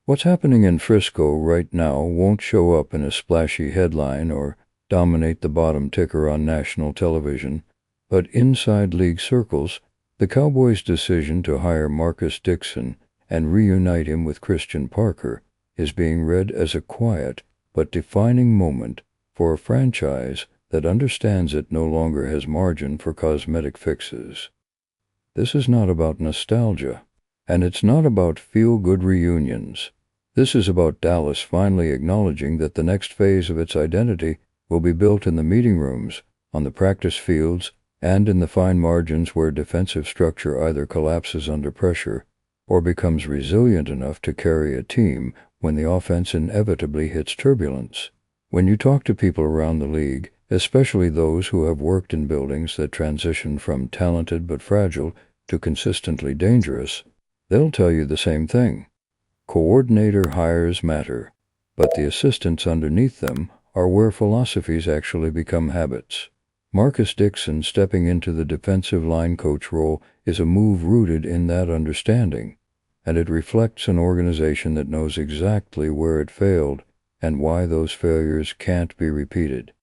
What's happening in Frisco right now won't show up in a splashy headline or dominate the bottom ticker on national television, but inside league circles, the Cowboys' decision to hire Marcus Dixon and reunite him with Christian Parker is being read as a quiet but defining moment for a franchise that understands it no longer has margin for cosmetic fixes. This is not about nostalgia, and it's not about feel-good reunions. This is about Dallas finally acknowledging that the next phase of its identity will be built in the meeting rooms, on the practice fields, and in the fine margins where defensive structure either collapses under pressure or becomes resilient enough to carry a team when the offense inevitably hits turbulence. When you talk to people around the league, especially those who have worked in buildings that transition from talented but fragile to consistently dangerous, they'll tell you the same thing. Coordinator hires matter, but the assistants underneath them are where philosophies actually become habits. Marcus Dixon stepping into the defensive line coach role is a move rooted in that understanding, and it reflects an organization that knows exactly where it failed and why those failures can't be repeated.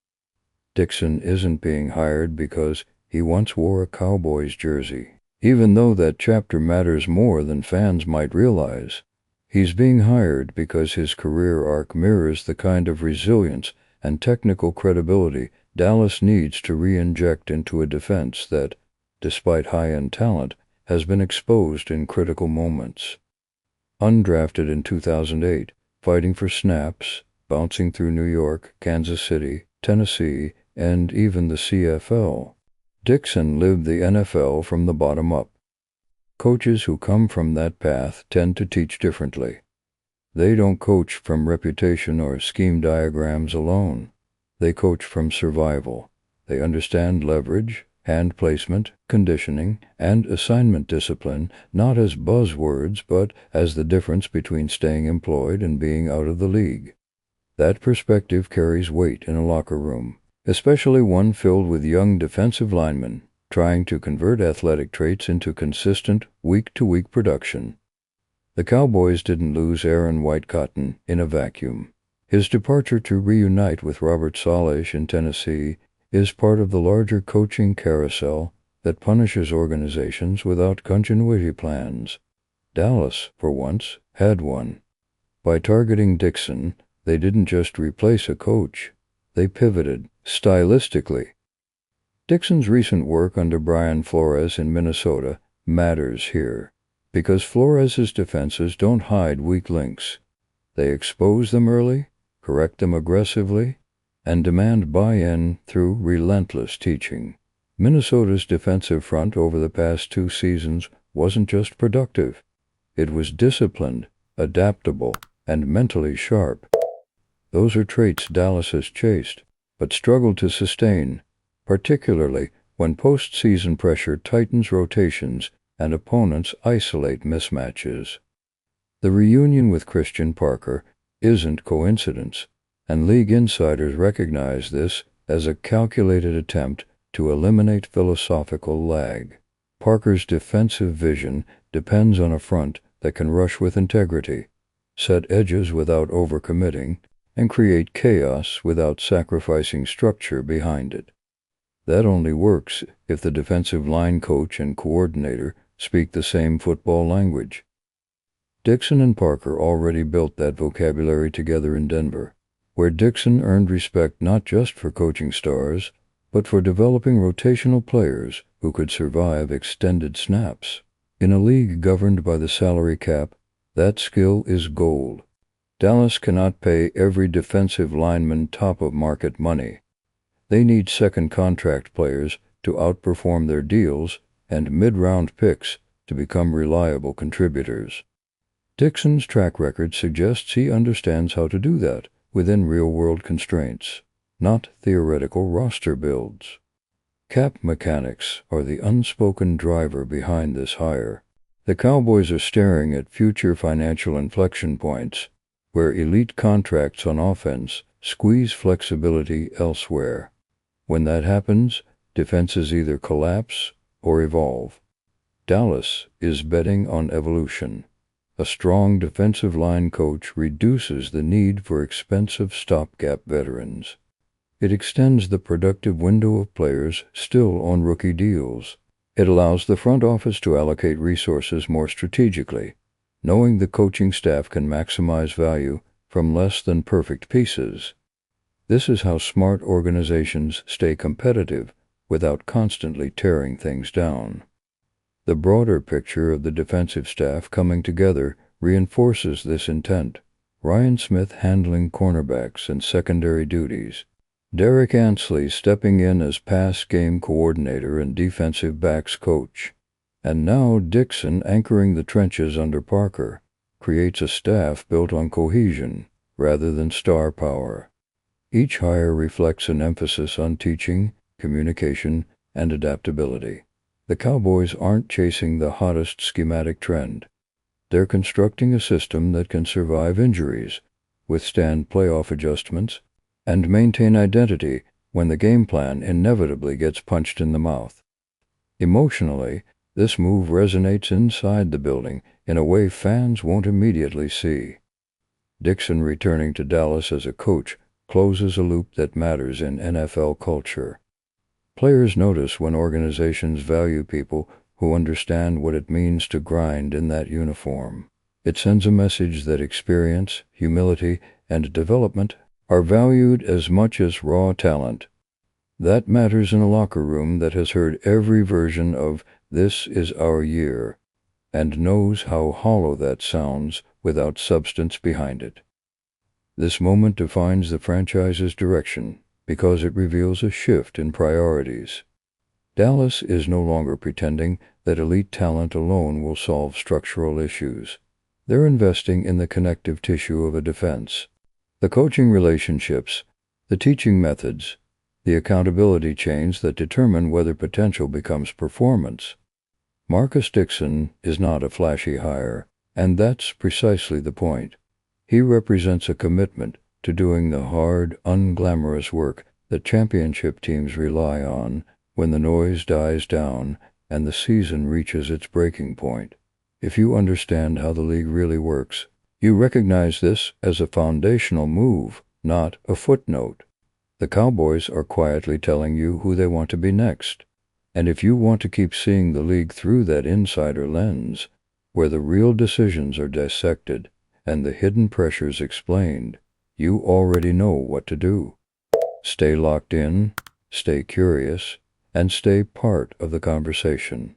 Dixon isn't being hired because he once wore a Cowboys jersey, even though that chapter matters more than fans might realize. He's being hired because his career arc mirrors the kind of resilience and technical credibility Dallas needs to re-inject into a defense that, despite high-end talent, has been exposed in critical moments. Undrafted in 2008, fighting for snaps, bouncing through New York, Kansas City, Tennessee, and even the CFL, Dixon lived the NFL from the bottom up. Coaches who come from that path tend to teach differently. They don't coach from reputation or scheme diagrams alone. They coach from survival. They understand leverage, hand placement, conditioning, and assignment discipline not as buzzwords but as the difference between staying employed and being out of the league. That perspective carries weight in a locker room, especially one filled with young defensive linemen trying to convert athletic traits into consistent, week-to-week production. The Cowboys didn't lose Aaron Whitecotton in a vacuum. His departure to reunite with Robert Saleh in Tennessee is part of the larger coaching carousel that punishes organizations without continuity plans. Dallas, for once, had one. By targeting Dixon, they didn't just replace a coach. They pivoted, stylistically. Dixon's recent work under Brian Flores in Minnesota matters here, because Flores's defenses don't hide weak links. They expose them early, correct them aggressively, and demand buy-in through relentless teaching. Minnesota's defensive front over the past 2 seasons wasn't just productive. It was disciplined, adaptable, and mentally sharp. Those are traits Dallas has chased, but struggled to sustain, particularly when postseason pressure tightens rotations and opponents isolate mismatches. The reunion with Christian Parker isn't coincidence, and league insiders recognize this as a calculated attempt to eliminate philosophical lag. Parker's defensive vision depends on a front that can rush with integrity, set edges without overcommitting, and create chaos without sacrificing structure behind it. That only works if the defensive line coach and coordinator speak the same football language. Dixon and Parker already built that vocabulary together in Denver, where Dixon earned respect not just for coaching stars, but for developing rotational players who could survive extended snaps. In a league governed by the salary cap, that skill is gold. Dallas cannot pay every defensive lineman top-of-market money. They need second contract players to outperform their deals and mid-round picks to become reliable contributors. Dixon's track record suggests he understands how to do that within real-world constraints, not theoretical roster builds. Cap mechanics are the unspoken driver behind this hire. The Cowboys are staring at future financial inflection points where elite contracts on offense squeeze flexibility elsewhere. When that happens, defenses either collapse or evolve. Dallas is betting on evolution. A strong defensive line coach reduces the need for expensive stopgap veterans. It extends the productive window of players still on rookie deals. It allows the front office to allocate resources more strategically, knowing the coaching staff can maximize value from less than perfect pieces. This is how smart organizations stay competitive without constantly tearing things down. The broader picture of the defensive staff coming together reinforces this intent. Ryan Smith handling cornerbacks and secondary duties, Derek Ansley stepping in as pass game coordinator and defensive backs coach, and now Dixon anchoring the trenches under Parker, creates a staff built on cohesion rather than star power. Each hire reflects an emphasis on teaching, communication, and adaptability. The Cowboys aren't chasing the hottest schematic trend. They're constructing a system that can survive injuries, withstand playoff adjustments, and maintain identity when the game plan inevitably gets punched in the mouth. Emotionally, this move resonates inside the building in a way fans won't immediately see. Dixon returning to Dallas as a coach closes a loop that matters in NFL culture. Players notice when organizations value people who understand what it means to grind in that uniform. It sends a message that experience, humility, and development are valued as much as raw talent. That matters in a locker room that has heard every version of "this is our year" and knows how hollow that sounds without substance behind it. This moment defines the franchise's direction because it reveals a shift in priorities. Dallas is no longer pretending that elite talent alone will solve structural issues. They're investing in the connective tissue of a defense. The coaching relationships, the teaching methods, the accountability chains that determine whether potential becomes performance. Marcus Dixon is not a flashy hire, and that's precisely the point. He represents a commitment to doing the hard, unglamorous work that championship teams rely on when the noise dies down and the season reaches its breaking point. If you understand how the league really works, you recognize this as a foundational move, not a footnote. The Cowboys are quietly telling you who they want to be next. And if you want to keep seeing the league through that insider lens, where the real decisions are dissected and the hidden pressures explained, you already know what to do. Stay locked in, stay curious, and stay part of the conversation.